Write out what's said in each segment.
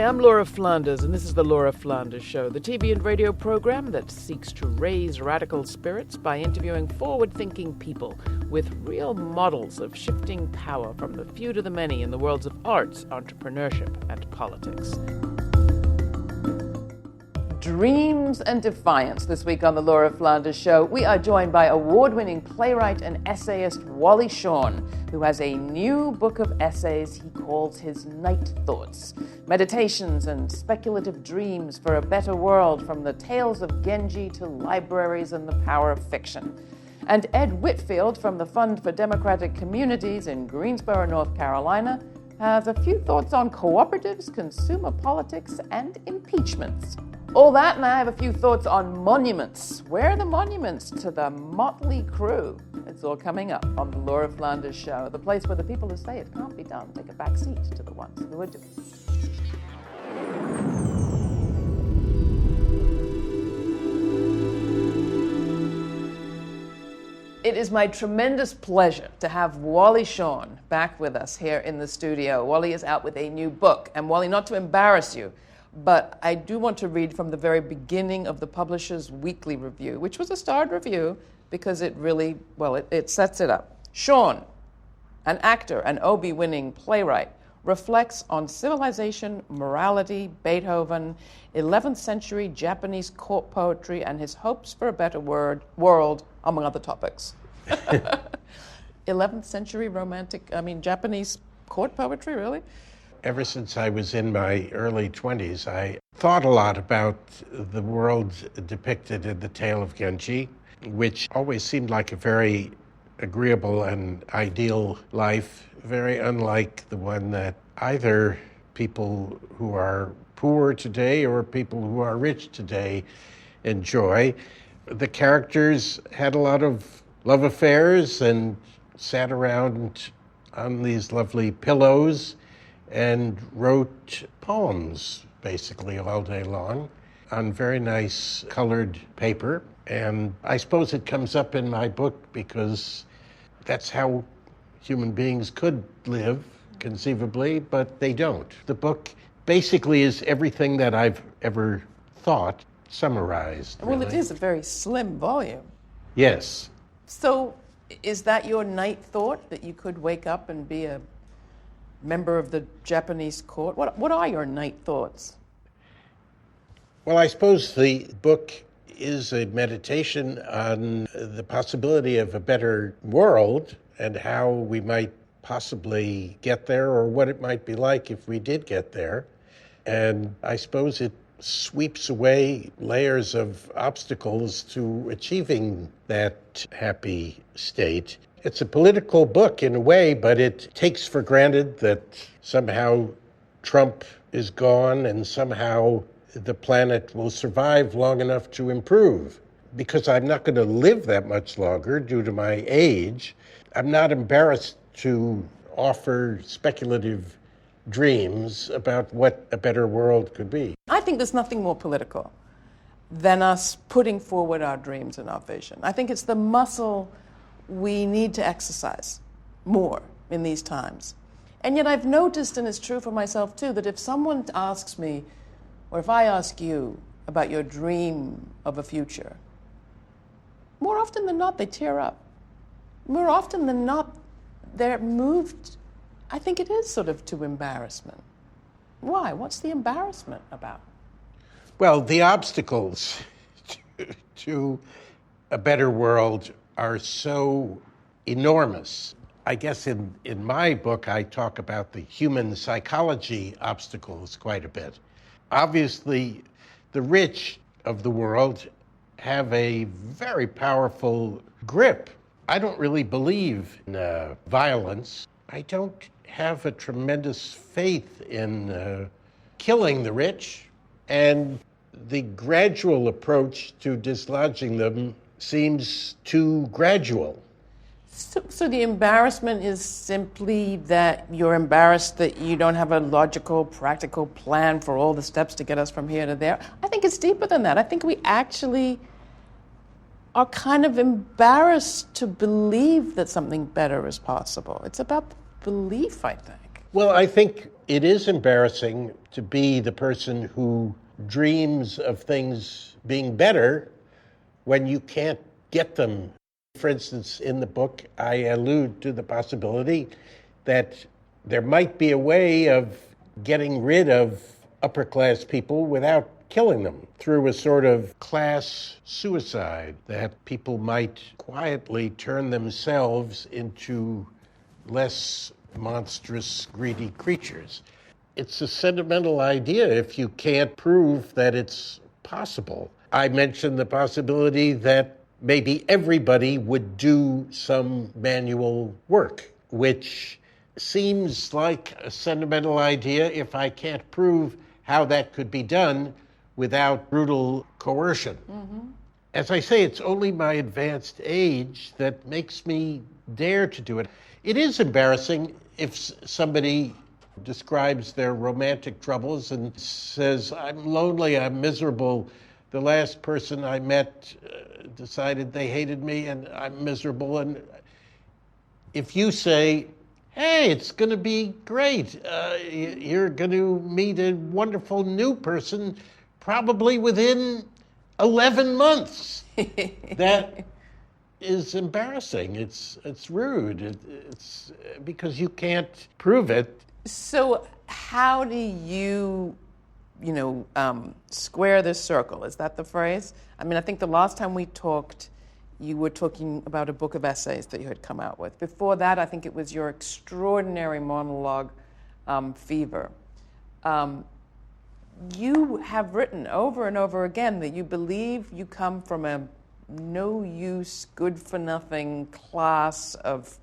I'm Laura Flanders, and this is The Laura Flanders Show, the TV and radio program that seeks to raise radical spirits by interviewing forward-thinking people with real models of shifting power from the few to the many in the worlds of arts, entrepreneurship, and politics. Dreams and Defiance this week on The Laura Flanders Show. We are joined by award-winning playwright and essayist Wallace Shawn, who has a new book of essays he calls his Night Thoughts, meditations and speculative dreams for a better world, from the tales of Genji to libraries and the power of fiction. And Ed Whitfield from the Fund for Democratic Communities in Greensboro, North Carolina, has a few thoughts on cooperatives, consumer politics, and impeachments. All that, and I have a few thoughts on monuments. Where are the monuments to the motley crew? It's all coming up on the Laura Flanders Show, the place where the people who say it can't be done take a back seat to the ones who are doing it. It is my tremendous pleasure to have Wally Shawn back with us here in the studio. Wally is out with a new book, and Wally, not to embarrass you, but I do want to read from the very beginning of the publisher's weekly review, which was a starred review because it really, it sets it up. Shawn, an actor and Obie-winning playwright, reflects on civilization, morality, Beethoven, 11th century Japanese court poetry, and his hopes for a better world, among other topics. 11th century Japanese court poetry, really? Ever since I was in my early 20s, I thought a lot about the world depicted in the tale of Genji, which always seemed like a very agreeable and ideal life, very unlike the one that either people who are poor today or people who are rich today enjoy. The characters had a lot of love affairs and sat around on these lovely pillows and wrote poems basically all day long on very nice colored paper. And I suppose it comes up in my book because that's how human beings could live, conceivably, but they don't. The book basically is everything that I've ever thought summarized. Well, really. It is a very slim volume. Yes. So is that your night thought, that you could wake up and be a member of the Japanese court? What are your night thoughts? Well, I suppose the book is a meditation on the possibility of a better world and how we might possibly get there, or what it might be like if we did get there. And I suppose it sweeps away layers of obstacles to achieving that happy state. It's a political book in a way, but it takes for granted that somehow Trump is gone and somehow the planet will survive long enough to improve. Because I'm not going to live that much longer due to my age, I'm not embarrassed to offer speculative dreams about what a better world could be. I think there's nothing more political than us putting forward our dreams and our vision. I think it's the muscle we need to exercise more in these times. And yet I've noticed, and it's true for myself too, that if someone asks me, or if I ask you about your dream of a future, more often than not, they tear up. More often than not, they're moved, I think it is sort of to embarrassment. Why? What's the embarrassment about? Well, the obstacles to a better world are so enormous. I guess in my book, I talk about the human psychology obstacles quite a bit. Obviously, the rich of the world have a very powerful grip. I don't really believe in violence. I don't have a tremendous faith in killing the rich, and the gradual approach to dislodging them seems too gradual. So the embarrassment is simply that you're embarrassed that you don't have a logical, practical plan for all the steps to get us from here to there. I think it's deeper than that. I think we actually are kind of embarrassed to believe that something better is possible. It's about belief, I think. Well, I think it is embarrassing to be the person who dreams of things being better when you can't get them. For instance, in the book, I allude to the possibility that there might be a way of getting rid of upper-class people without killing them through a sort of class suicide, that people might quietly turn themselves into less monstrous, greedy creatures. It's a sentimental idea if you can't prove that it's possible. I mentioned the possibility that maybe everybody would do some manual work, which seems like a sentimental idea if I can't prove how that could be done without brutal coercion. Mm-hmm. As I say, it's only my advanced age that makes me dare to do it. It is embarrassing if somebody describes their romantic troubles and says, I'm lonely, I'm miserable. The last person I met decided they hated me and I'm miserable. And if you say, hey, it's going to be great, you're going to meet a wonderful new person probably within 11 months. That is embarrassing. It's rude. It's because you can't prove it. So how do you square this circle? Is that the phrase? I mean, I think the last time we talked, you were talking about a book of essays that you had come out with. Before that, I think it was your extraordinary monologue, Fever. You have written over and over again that you believe you come from a no-use, good-for-nothing class of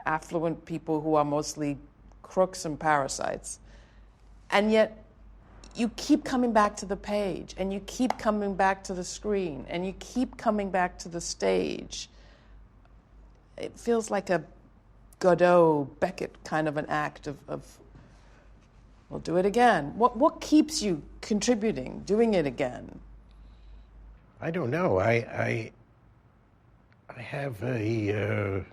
affluent people who are mostly crooks and parasites. And yet, you keep coming back to the page, and you keep coming back to the screen, and you keep coming back to the stage. It feels like a Godot, Beckett kind of an act of we'll do it again. What keeps you contributing, doing it again? I don't know. I have a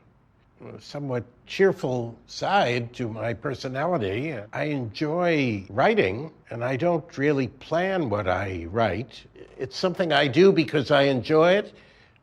somewhat cheerful side to my personality. I enjoy writing, and I don't really plan what I write. It's something I do because I enjoy it,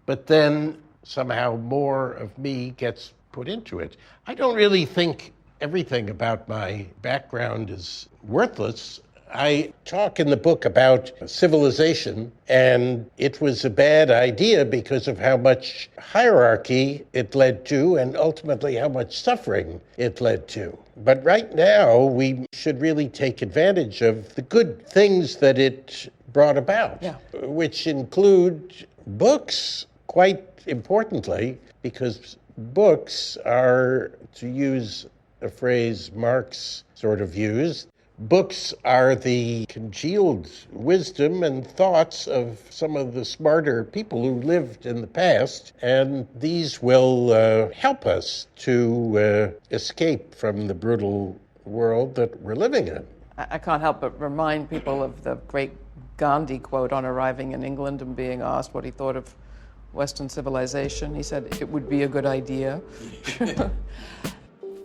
but then somehow more of me gets put into it. I don't really think everything about my background is worthless. I talk in the book about civilization, and it was a bad idea because of how much hierarchy it led to and ultimately how much suffering it led to. But right now, we should really take advantage of the good things that it brought about, which include books, quite importantly, because books are, to use a phrase Marx sort of used, books are the congealed wisdom and thoughts of some of the smarter people who lived in the past, and these will help us to escape from the brutal world that we're living in. I can't help but remind people of the great Gandhi quote on arriving in England and being asked what he thought of Western civilization. He said, it would be a good idea.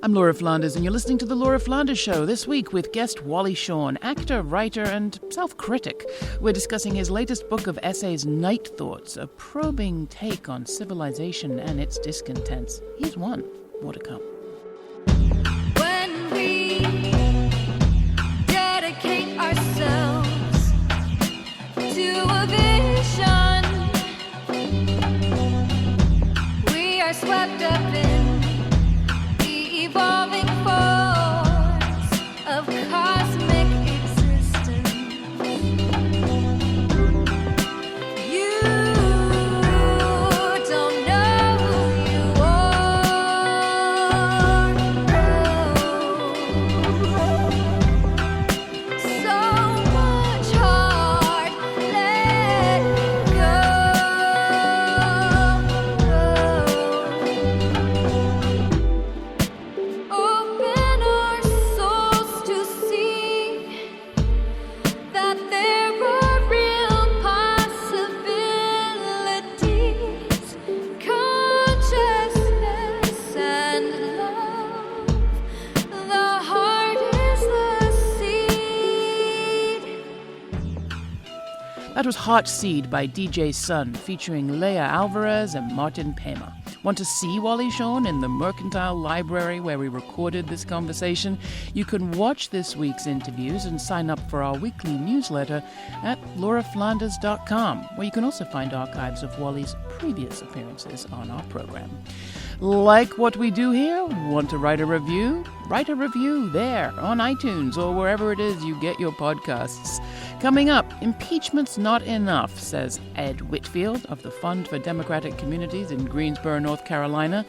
I'm Laura Flanders, and you're listening to The Laura Flanders Show, this week with guest Wallace Shawn, actor, writer, and self-critic. We're discussing his latest book of essays, Night Thoughts, a probing take on civilization and its discontents. Here's one. More to come. When we dedicate ourselves to a vision, we are swept up in evolving force of cosmic existence. You don't know who you are. That was Heart Seed by DJ Sun, featuring Leah Alvarez and Martin Perna. Want to see Wallace Shawn in the Mercantile Library where we recorded this conversation? You can watch this week's interviews and sign up for our weekly newsletter at lauraflanders.com, where you can also find archives of Wally's previous appearances on our program. Like what we do here? Want to write a review? Write a review there on iTunes or wherever it is you get your podcasts. Coming up, impeachment's not enough, says Ed Whitfield of the Fund for Democratic Communities in Greensboro, North Carolina.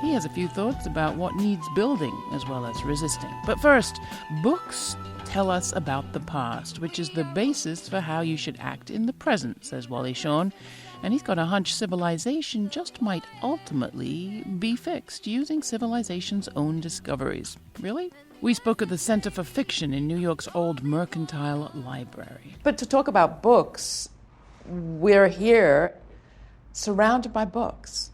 He has a few thoughts about what needs building as well as resisting. But first, books tell us about the past, which is the basis for how you should act in the present, says Wallace Shawn. And he's got a hunch civilization just might ultimately be fixed using civilization's own discoveries. Really? We spoke at the Center for Fiction in New York's old Mercantile Library. But to talk about books, we're here surrounded by books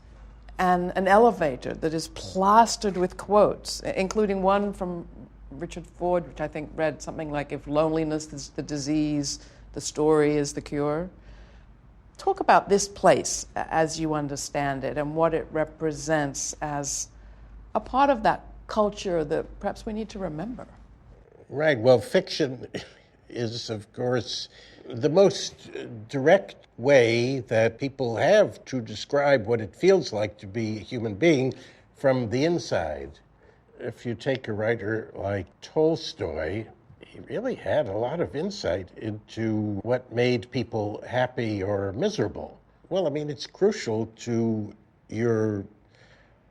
and an elevator that is plastered with quotes, including one from Richard Ford, which I think read something like, "If loneliness is the disease, the story is the cure." Talk about this place as you understand it and what it represents as a part of that culture that perhaps we need to remember. Right. Well, fiction is, of course, the most direct way that people have to describe what it feels like to be a human being from the inside. If you take a writer like Tolstoy, he really had a lot of insight into what made people happy or miserable. Well, I mean, it's crucial to your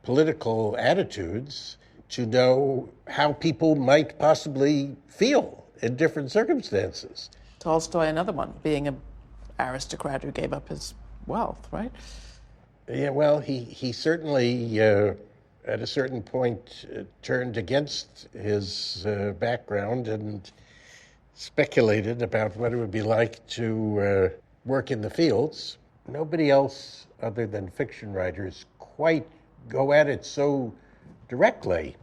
political attitudes to know how people might possibly feel in different circumstances. Tolstoy, another one, being an aristocrat who gave up his wealth, right? Yeah, well, he certainly, at a certain point, turned against his background and speculated about what it would be like to work in the fields. Nobody else, other than fiction writers, quite go at it so directly.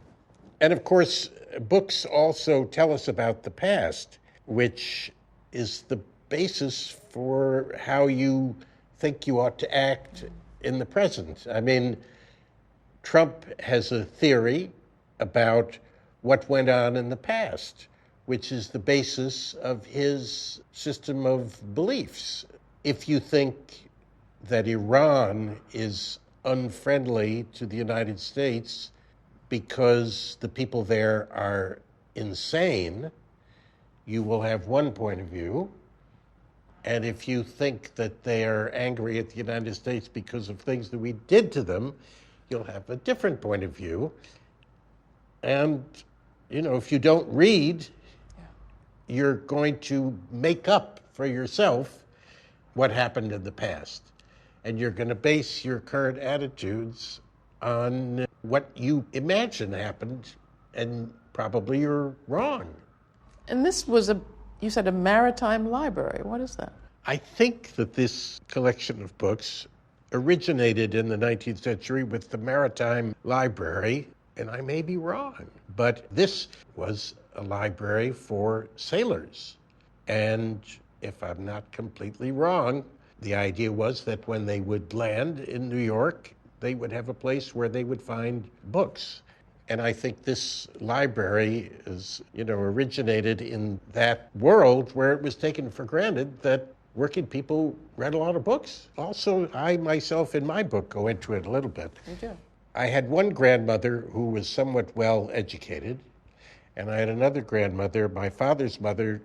And of course, books also tell us about the past, which is the basis for how you think you ought to act in the present. I mean, Trump has a theory about what went on in the past, which is the basis of his system of beliefs. If you think that Iran is unfriendly to the United States because the people there are insane, you will have one point of view. And if you think that they are angry at the United States because of things that we did to them, you'll have a different point of view. And, you know, if you don't read, you're going to make up for yourself what happened in the past. And you're going to base your current attitudes on what you imagine happened, and probably you're wrong. And this was you said a maritime library. What is that? I think that this collection of books originated in the 19th century with the Maritime Library, and I may be wrong, but this was a library for sailors. And if I'm not completely wrong, the idea was that when they would land in New York, they would have a place where they would find books. And I think this library is, originated in that world where it was taken for granted that working people read a lot of books. Also, I myself in my book go into it a little bit. You do. I had one grandmother who was somewhat well educated, and I had another grandmother, my father's mother,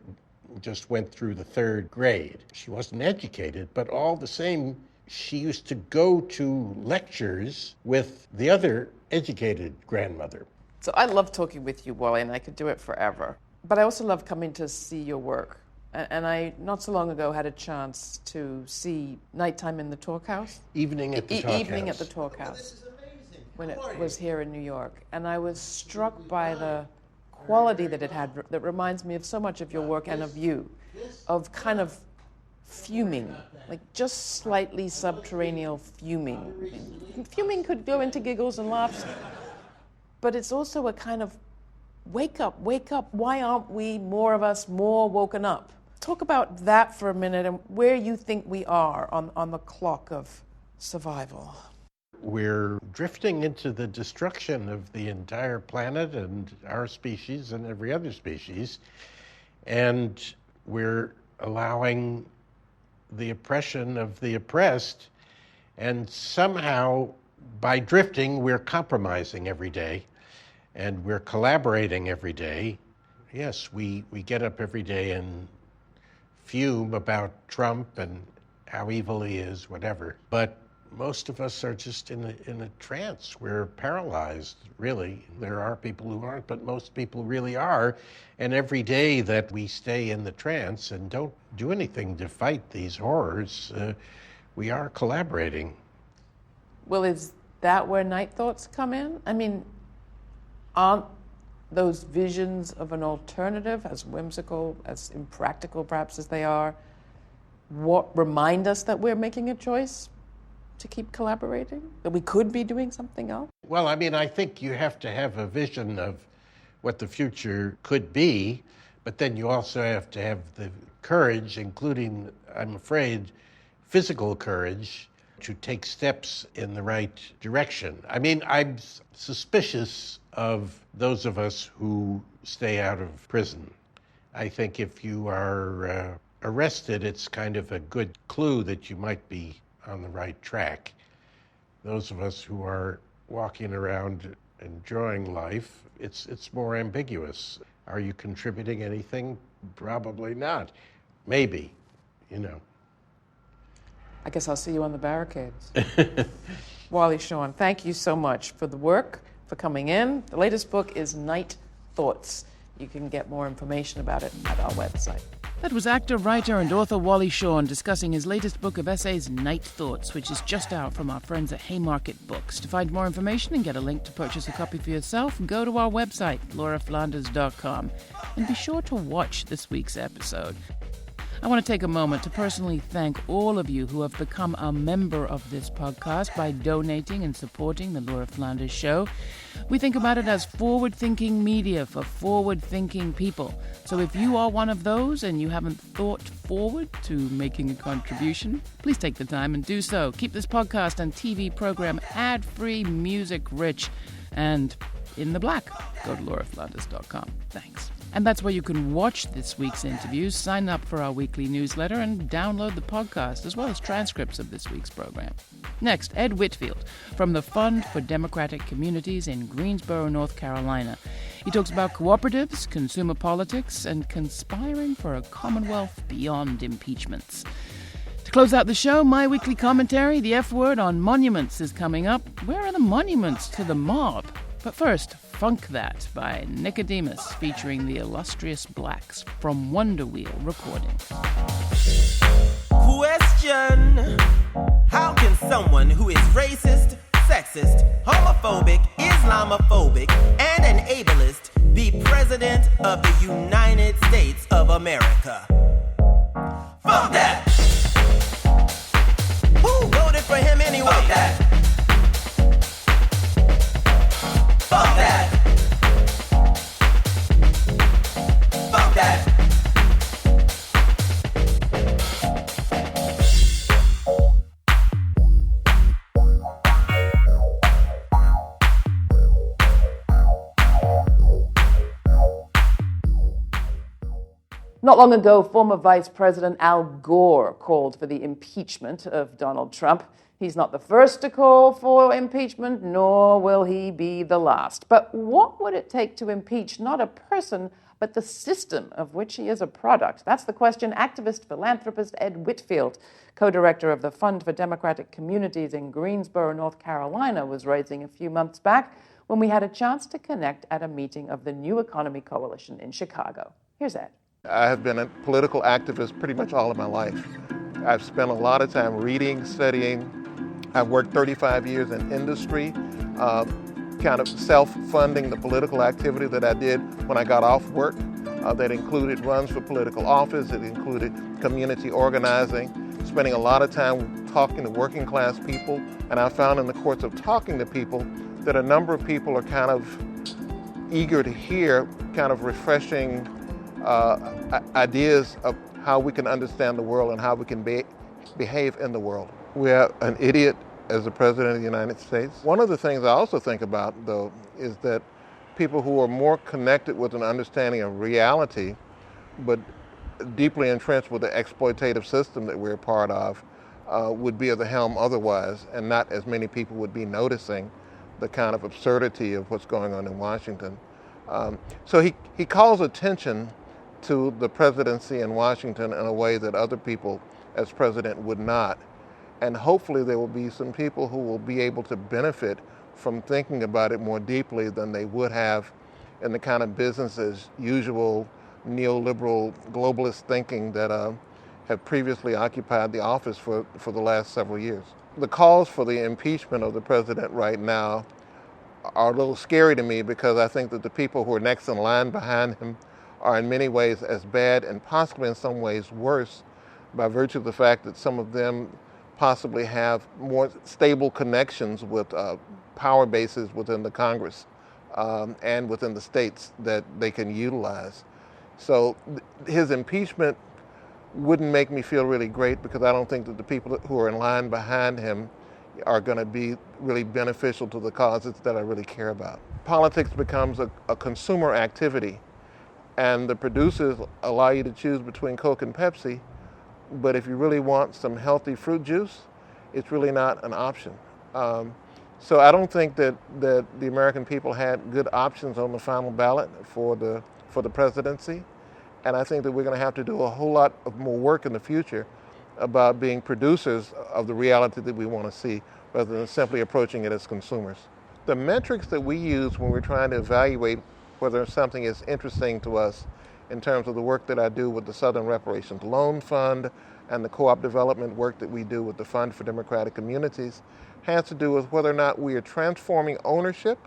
just went through the 3rd grade. She wasn't educated, but all the same, she used to go to lectures with the other educated grandmother. So I love talking with you, Wally, and I could do it forever. But I also love coming to see your work. And I, not so long ago, had a chance to see Nighttime in the Talkhouse. Evening at the Talkhouse. Evening at the Talkhouse. This is amazing. When it was here in New York. And I was struck by the quality that it had that reminds me of so much of your work and of you, of kind of fuming, like just slightly subterranean fuming. Fuming could go into giggles and laughs, but it's also a kind of wake up, why aren't we, more of us, more woken up? Talk about that for a minute and where you think we are on the clock of survival. We're drifting into the destruction of the entire planet and our species and every other species, and we're allowing the oppression of the oppressed, and somehow by drifting we're compromising every day and we're collaborating every day. Yes, we get up every day and fume about Trump and how evil he is, whatever, but most of us are just in a trance. We're paralyzed, really. There are people who aren't, but most people really are. And every day that we stay in the trance and don't do anything to fight these horrors, we are collaborating. Well, is that where Night Thoughts come in? I mean, aren't those visions of an alternative, as whimsical, as impractical perhaps as they are, what remind us that we're making a choice to keep collaborating, that we could be doing something else? Well, I mean, I think you have to have a vision of what the future could be, but then you also have to have the courage, including, I'm afraid, physical courage, to take steps in the right direction. I mean, I'm suspicious of those of us who stay out of prison. I think if you are arrested, it's kind of a good clue that you might be on the right track. Those of us who are walking around enjoying life, it's more ambiguous. Are you contributing anything? Probably not. Maybe, you know. I guess I'll see you on the barricades. Wallace Shawn, thank you so much for the work, for coming in. The latest book is Night Thoughts. You can get more information about it at our website. That was actor, writer, and author Wallace Shawn discussing his latest book of essays, Night Thoughts, which is just out from our friends at Haymarket Books. To find more information and get a link to purchase a copy for yourself, go to our website, lauraflanders.com, and be sure to watch this week's episode. I want to take a moment to personally thank all of you who have become a member of this podcast by donating and supporting the Laura Flanders Show. We think about it as forward-thinking media for forward-thinking people. So if you are one of those and you haven't thought forward to making a contribution, please take the time and do so. Keep this podcast and TV program ad-free, music-rich, and in the black. Go to lauraflanders.com. Thanks. And that's where you can watch this week's interviews, sign up for our weekly newsletter, and download the podcast, as well as transcripts of this week's program. Next, Ed Whitfield from the Fund for Democratic Communities in Greensboro, North Carolina. He talks about cooperatives, consumer politics, and conspiring for a commonwealth beyond impeachments. To close out the show, my weekly commentary, the F word on monuments, is coming up. Where are the monuments to the mob? But first, Funk That by Nickodemus, featuring the Illustrious Blacks from Wonder Wheel Recordings. Question: how can someone who is racist, sexist, homophobic, Islamophobic, and an ableist be president of the United States of America? Fuck that! Who voted for him anyway? Fuck that! Fuck that! Fuck that! Not long ago, former Vice President Al Gore called for the impeachment of Donald Trump. He's not the first to call for impeachment, nor will he be the last. But what would it take to impeach not a person, but the system of which he is a product? That's the question activist philanthropist Ed Whitfield, co-director of the Fund for Democratic Communities in Greensboro, North Carolina, was raising a few months back when we had a chance to connect at a meeting of the New Economy Coalition in Chicago. Here's Ed. I have been a political activist pretty much all of my life. I've spent a lot of time reading, studying. I've worked 35 years in industry, kind of self-funding the political activity that I did when I got off work. That included runs for political office, it included community organizing, spending a lot of time talking to working class people. And I found in the course of talking to people that a number of people are kind of eager to hear kind of refreshing ideas of how we can understand the world and how we can behave in the world. We have an idiot as the President of the United States. One of the things I also think about, though, is that people who are more connected with an understanding of reality, but deeply entrenched with the exploitative system that we're a part of, would be at the helm otherwise, and not as many people would be noticing the kind of absurdity of what's going on in Washington. So he calls attention to the presidency in Washington in a way that other people as president would not. And hopefully there will be some people who will be able to benefit from thinking about it more deeply than they would have in the kind of business as usual neoliberal globalist thinking that have previously occupied the office for the last several years. The calls for the impeachment of the president right now are a little scary to me, because I think that the people who are next in line behind him are in many ways as bad, and possibly in some ways worse, by virtue of the fact that some of them possibly have more stable connections with power bases within the Congress and within the states that they can utilize. So his impeachment wouldn't make me feel really great, because I don't think that the people who are in line behind him are going to be really beneficial to the causes that I really care about. Politics becomes a consumer activity, and the producers allow you to choose between Coke and Pepsi, but if you really want some healthy fruit juice, it's really not an option. So I don't think that the American people had good options on the final ballot for the presidency, and I think that we're going to have to do a whole lot of more work in the future about being producers of the reality that we want to see, rather than simply approaching it as consumers. The metrics that we use when we're trying to evaluate whether something is interesting to us, in terms of the work that I do with the Southern Reparations Loan Fund and the co-op development work that we do with the Fund for Democratic Communities, has to do with whether or not we are transforming ownership,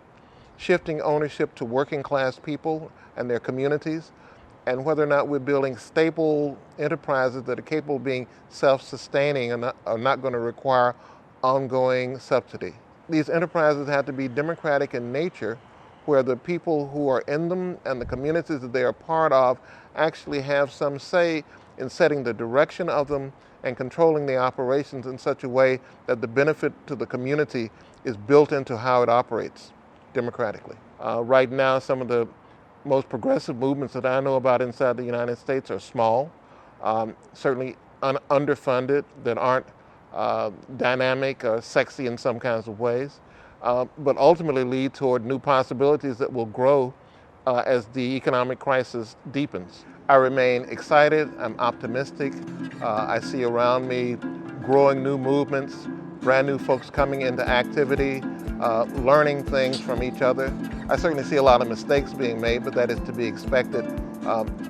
shifting ownership to working class people and their communities, and whether or not we're building stable enterprises that are capable of being self-sustaining and are not going to require ongoing subsidy. These enterprises have to be democratic in nature, where the people who are in them and the communities that they are part of actually have some say in setting the direction of them and controlling the operations in such a way that the benefit to the community is built into how it operates democratically. Right now, some of the most progressive movements that I know about inside the United States are small, certainly underfunded, that aren't dynamic or sexy in some kinds of ways, but ultimately lead toward new possibilities that will grow as the economic crisis deepens. I remain excited, I'm optimistic. I see around me growing new movements, brand new folks coming into activity, learning things from each other. I certainly see a lot of mistakes being made, but that is to be expected.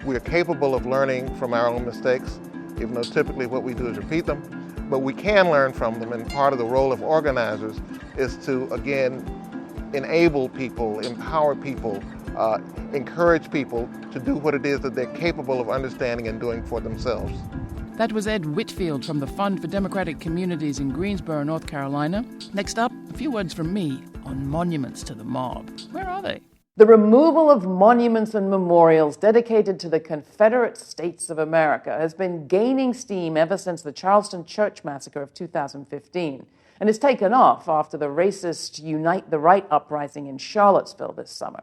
We are capable of learning from our own mistakes, even though typically what we do is repeat them, but we can learn from them, and part of the role of organizers is to, again, enable people, empower people, encourage people to do what it is that they're capable of understanding and doing for themselves. That was Ed Whitfield from the Fund for Democratic Communities in Greensboro, North Carolina. Next up, a few words from me on monuments to the mob. Where are they? The removal of monuments and memorials dedicated to the Confederate States of America has been gaining steam ever since the Charleston Church Massacre of 2015, and has taken off after the racist Unite the Right uprising in Charlottesville this summer.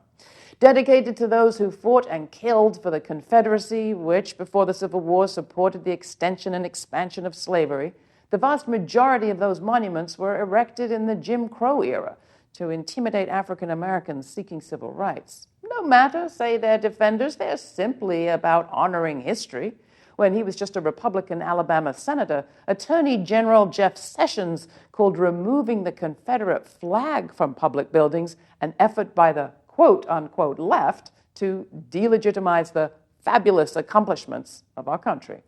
Dedicated to those who fought and killed for the Confederacy, which, before the Civil War, supported the extension and expansion of slavery, the vast majority of those monuments were erected in the Jim Crow era to intimidate African Americans seeking civil rights. No matter, say their defenders, they're simply about honoring history. When he was just a Republican Alabama senator, Attorney General Jeff Sessions called removing the Confederate flag from public buildings an effort by the quote-unquote left to delegitimize the fabulous accomplishments of our country.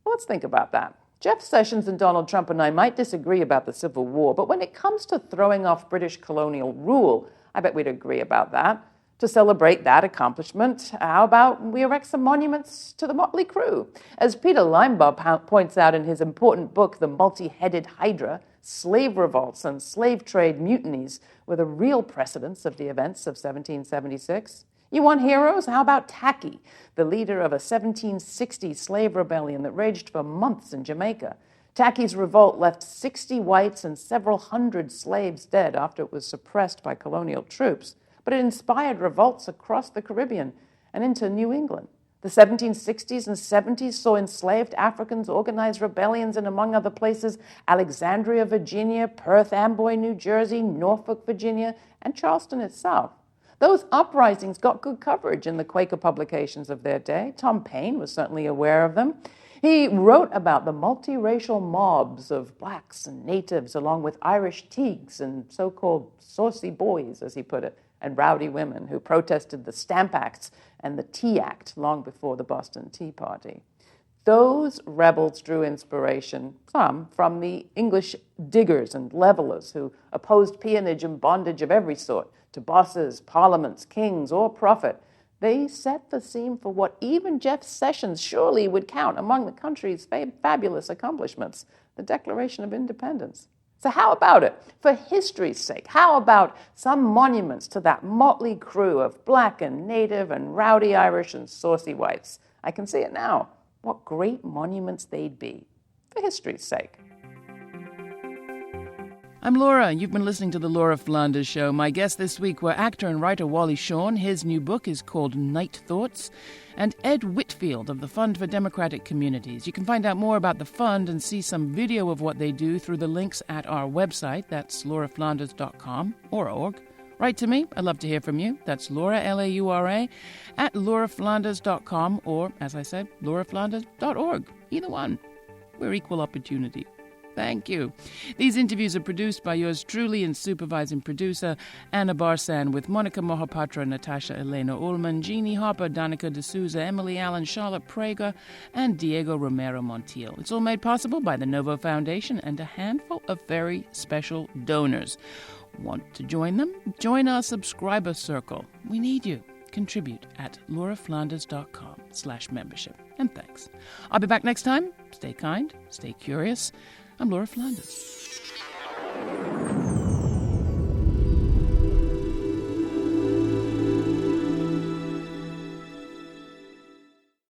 Well, let's think about that. Jeff Sessions and Donald Trump and I might disagree about the Civil War, but when it comes to throwing off British colonial rule, I bet we'd agree about that. To celebrate that accomplishment, how about we erect some monuments to the motley crew? As Peter Linebaugh points out in his important book, The Multi-Headed Hydra, slave revolts and slave trade mutinies were the real precedents of the events of 1776. You want heroes? How about Tacky, the leader of a 1760 slave rebellion that raged for months in Jamaica? Tacky's revolt left 60 whites and several hundred slaves dead after it was suppressed by colonial troops, but it inspired revolts across the Caribbean and into New England. The 1760s and 70s saw enslaved Africans organize rebellions in, among other places, Alexandria, Virginia, Perth Amboy, New Jersey, Norfolk, Virginia, and Charleston itself. Those uprisings got good coverage in the Quaker publications of their day. Tom Paine was certainly aware of them. He wrote about the multiracial mobs of blacks and natives, along with Irish Teagues and so-called saucy boys, as he put it, and rowdy women who protested the Stamp Acts and the Tea Act long before the Boston Tea Party. Those rebels drew inspiration, some, from the English diggers and levelers who opposed peonage and bondage of every sort to bosses, parliaments, kings, or profit. They set the scene for what even Jeff Sessions surely would count among the country's fabulous accomplishments, the Declaration of Independence. So how about it? For history's sake, how about some monuments to that motley crew of black and native and rowdy Irish and saucy whites? I can see it now. What great monuments they'd be, for history's sake. I'm Laura. You've been listening to The Laura Flanders Show. My guests this week were actor and writer Wallace Shawn. His new book is called Night Thoughts. And Ed Whitfield of the Fund for Democratic Communities. You can find out more about the fund and see some video of what they do through the links at our website. That's lauraflanders.com or org. Write to me. I'd love to hear from you. That's Laura, L-A-U-R-A, at lauraflanders.com or, as I said, lauraflanders.org. Either one. We're equal opportunity. Thank you. These interviews are produced by yours truly and supervising producer Anna Barsan with Monica Mohapatra, Natasha Elena Ullman, Jeannie Harper, Danica D'Souza, Emily Allen, Charlotte Prager, and Diego Romero Montiel. It's all made possible by the Novo Foundation and a handful of very special donors. Want to join them? Join our subscriber circle. We need you. Contribute at lauraflanders.com/membership. And thanks. I'll be back next time. Stay kind. Stay curious. I'm Laura Flanders.